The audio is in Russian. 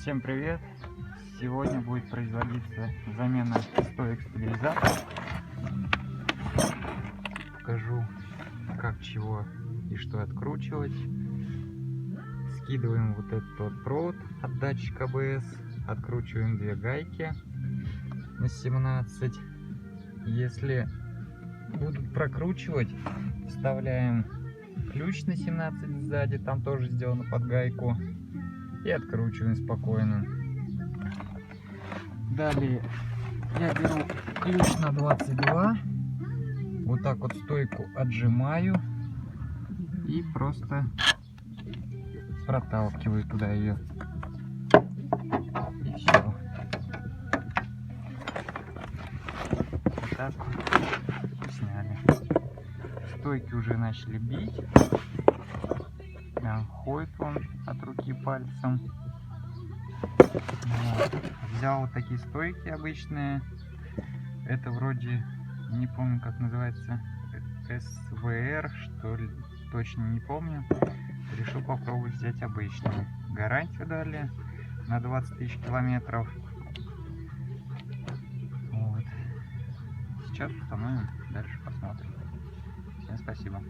Всем привет! Сегодня будет производиться замена стоек стабилизатора. Покажу, как, чего и что откручивать. Скидываем вот этот вот провод от датчика АБС, откручиваем две гайки на 17. Если будут прокручивать, вставляем ключ на 17 сзади, там тоже сделано под гайку, и откручиваем спокойно. Далее я беру ключ на 22, вот так вот стойку отжимаю и просто проталкиваю туда ее. И все. Вот так вот сняли. Стойки уже начали бить. Ходит он от руки пальцем. Вот. Взял вот такие стойки обычные. Это вроде, не помню как называется, СВР, что ли, точно не помню. Решил попробовать взять обычные. Гарантию дали на 20 тысяч километров. Вот. Сейчас установим, дальше посмотрим. Всем спасибо.